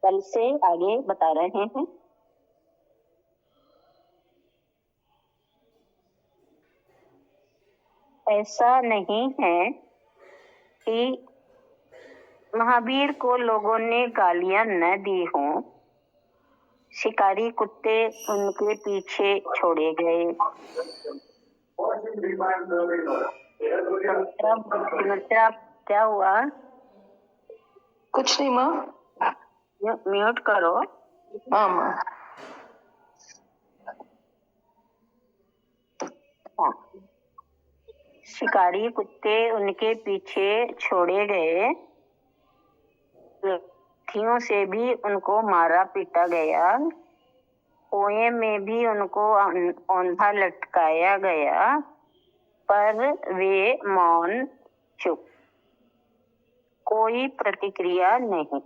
कल से आगे बता रहे हैं। ऐसा नहीं है कि महावीर को लोगों ने गालियां न दी हों। शिकारी कुत्ते उनके पीछे छोड़े गए। सुमित्रा, क्या हुआ? कुछ नहीं माँ। म्यूट करो। हाँ माँ। शिकारी कुत्ते उनके पीछे छोड़े गए। लाठियों से भी उनको मारा पीटा गया। कुएं में भी उनको औंधा लटकाया गया, पर वे मौन चुप, कोई प्रतिक्रिया नहीं।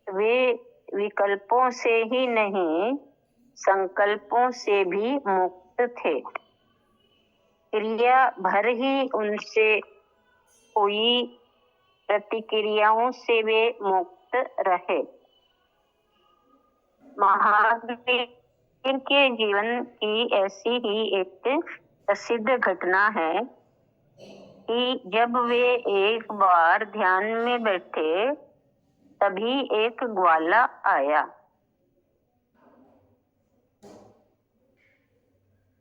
वे विकल्पों से ही नहीं, संकल्पों से भी मुक्त थे। क्रिया भर ही उनसे हुई, प्रतिक्रियाओं से वे मुक्त रहे। महावीर के जीवन की ऐसी ही एक प्रसिद्ध घटना है कि जब वे एक बार ध्यान में बैठे, तभी एक ग्वाला आया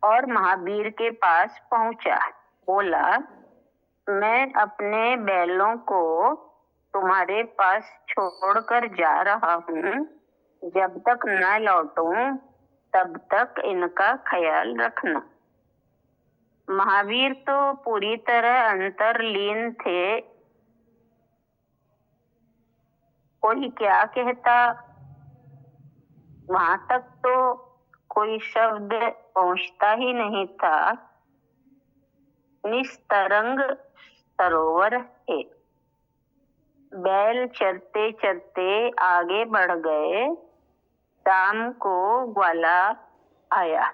और महावीर के पास पहुंचा। बोला, मैं अपने बैलों को तुम्हारे पास छोड़कर जा रहा हूँ। जब तक न लौटूं, तब तक इनका ख्याल रखना। महावीर तो पूरी तरह अंतर्लीन थे। कोई क्या कहता, वहां तक तो कोई शब्द पहुंचता ही नहीं था। निस्तरंग सरोवर है। बैल चरते चरते आगे बढ़ गए। शाम को ग्वाला आया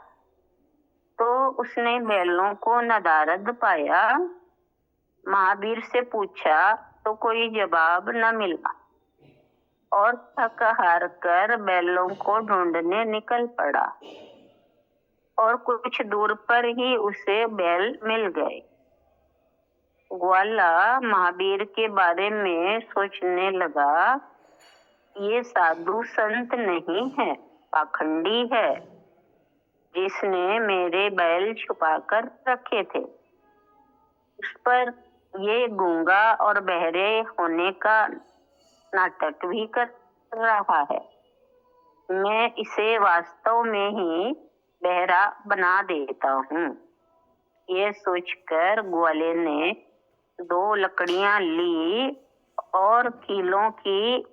तो उसने बैलों को नदारद पाया। महावीर से पूछा तो कोई जवाब न मिला और थक हार कर बैलों को ढूंढने निकल पड़ा और कुछ दूर पर ही उसे बैल मिल गए। ग्वाला महावीर के बारे में सोचने लगा, ये साधु संत नहीं है, पाखंडी है, जिसने मेरे बैल छुपाकर रखे थे। उस पर ये गूंगा और बहरे होने का नाटक भी कर रहा है। मैं इसे वास्तव में ही बहरा बना देता हूँ। ये सोचकर ग्वाले ने 2 लकड़ियां ली और कीलों की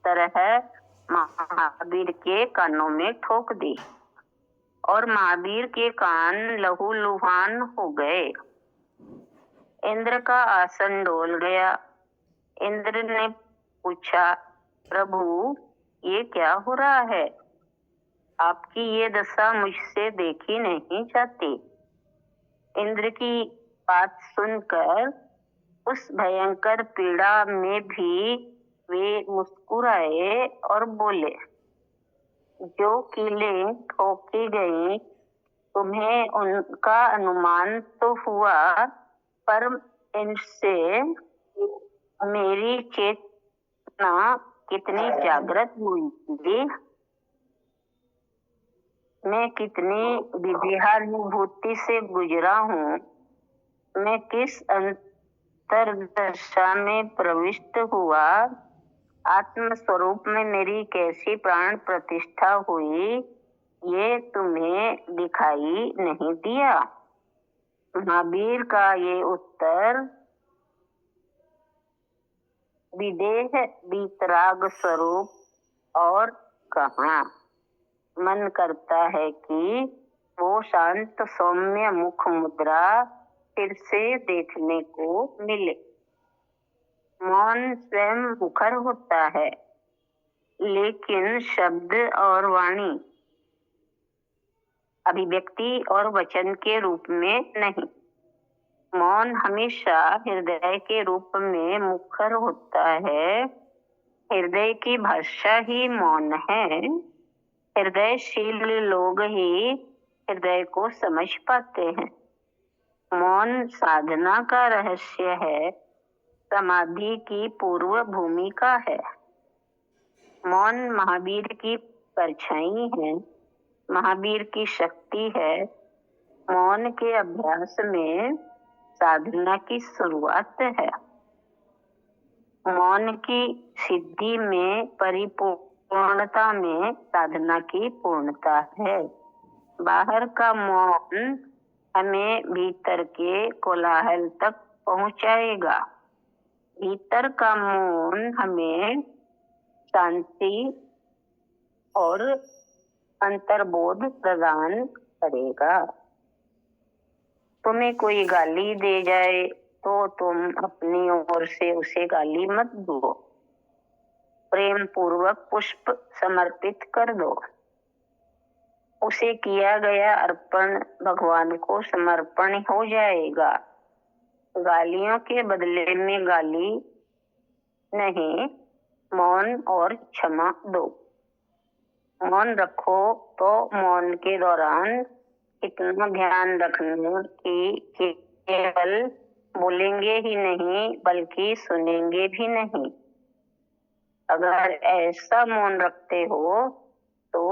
तरह महावीर के कानों में ठोक दी और महावीर के कान लहूलुहान हो गए। इंद्र का आसन डोल गया। इंद्र ने पूछा, प्रभु, ये क्या हो रहा है? आपकी ये दशा मुझसे देखी नहीं जाती। इंद्र की बात सुनकर उस भयंकर पीड़ा में भी वे मुस्कुराए और बोले, जो कीलें ठोकी गई, तुम्हें उनका अनुमान तो हुआ, पर इनसे मेरी चेतना कितनी जागृत हुई, मैं कितनी विविधानुभूति से गुजरा हूँ, मैं किस अंतर्दशा में प्रविष्ट हुआ, आत्म स्वरूप में मेरी कैसी प्राण प्रतिष्ठा हुई, ये तुम्हें दिखाई नहीं दिया। महावीर का ये उत्तर विदेह वीतराग स्वरूप और कहाँ। मन करता है कि वो शांत सौम्य मुख मुद्रा फिर से देखने को मिले। मौन स्वयं मुखर होता है, लेकिन शब्द और वाणी, अभिव्यक्ति और वचन के रूप में नहीं। मौन हमेशा हृदय के रूप में मुखर होता है हृदय की भाषा ही मौन है। हृदयशील लोग ही हृदय को समझ पाते हैं। मौन साधना का रहस्य है, समाधि की पूर्व भूमिका है। मौन महावीर की परछाई है, महावीर की शक्ति है। मौन के अभ्यास में साधना की शुरुआत है। मौन की सिद्धि में, परिपूर्णता में साधना की पूर्णता है। बाहर का मौन हमें भीतर के कोलाहल तक पहुंचाएगा। भीतर का मौन हमें शांति और अंतर्बोध प्रदान करेगा। तुम्हें कोई गाली दे जाए तो तुम अपनी ओर से उसे गाली मत दो, प्रेम पूर्वक पुष्प समर्पित कर दो। उसे किया गया अर्पण भगवान को समर्पण हो जाएगा। गालियों के बदले में गाली नहीं, मौन और क्षमा दो। मौन रखो तो मौन के दौरान इतना ध्यान रखना कि केवल बोलेंगे ही नहीं बल्कि सुनेंगे भी नहीं। अगर ऐसा मौन रखते हो तो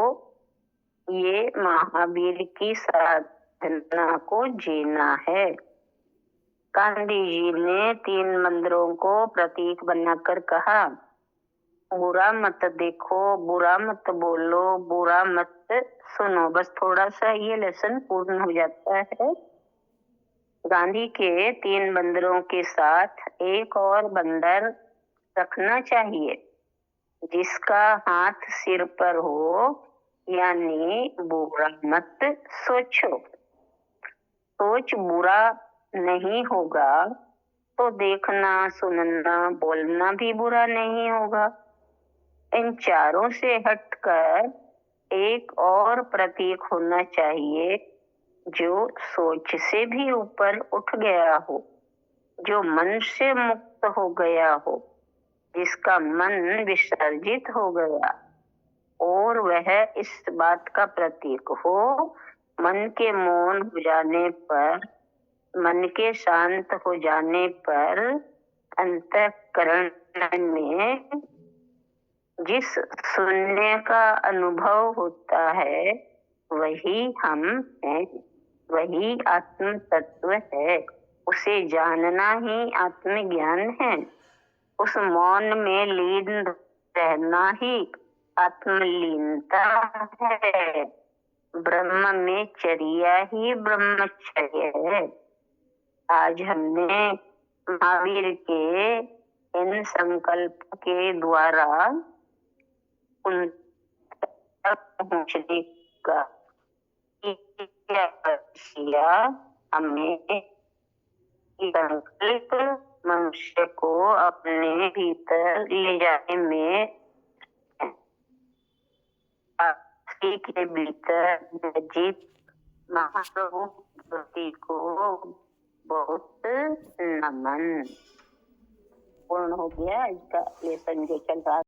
ये महावीर की साधना को जीना है। गांधी जी ने 3 मंदिरों को प्रतीक बनाकर कहा, बुरा मत देखो, बुरा मत बोलो, बुरा मत सुनो। बस थोड़ा सा ये लेसन पूर्ण हो जाता है। गांधी के 3 बंदरों के साथ एक और बंदर रखना चाहिए, जिसका हाथ सिर पर हो, यानी बुरा मत सोचो। सोच बुरा नहीं होगा तो देखना, सुनना, बोलना भी बुरा नहीं होगा। इन चारों से हटकर एक और प्रतीक होना चाहिए जो सोच से भी ऊपर उठ गया हो, जो मन से मुक्त हो गया हो, जिसका मन विसर्जित हो गया, और वह इस बात का प्रतीक हो, मन के मौन हो जाने पर, मन के शांत हो जाने पर अंतःकरण में जिस शून्य का अनुभव होता है वही हम हैं, वही आत्म तत्व है। उसे जानना ही आत्मज्ञान है। उस मौन में लीन रहना ही आत्मलीनता है। ब्रह्म में चर्या ही ब्रह्मचर्य है। आज हमने महावीर के इन संकल्प के द्वारा उन तक पहुंचने का किया। हमें संकल्प मनुष्य को अपने भीतर ले जाने में, के भीतर जीत महाप्रभु को बहुत नमन। पूर्ण हो गया इसका लेसन जो चल रहा।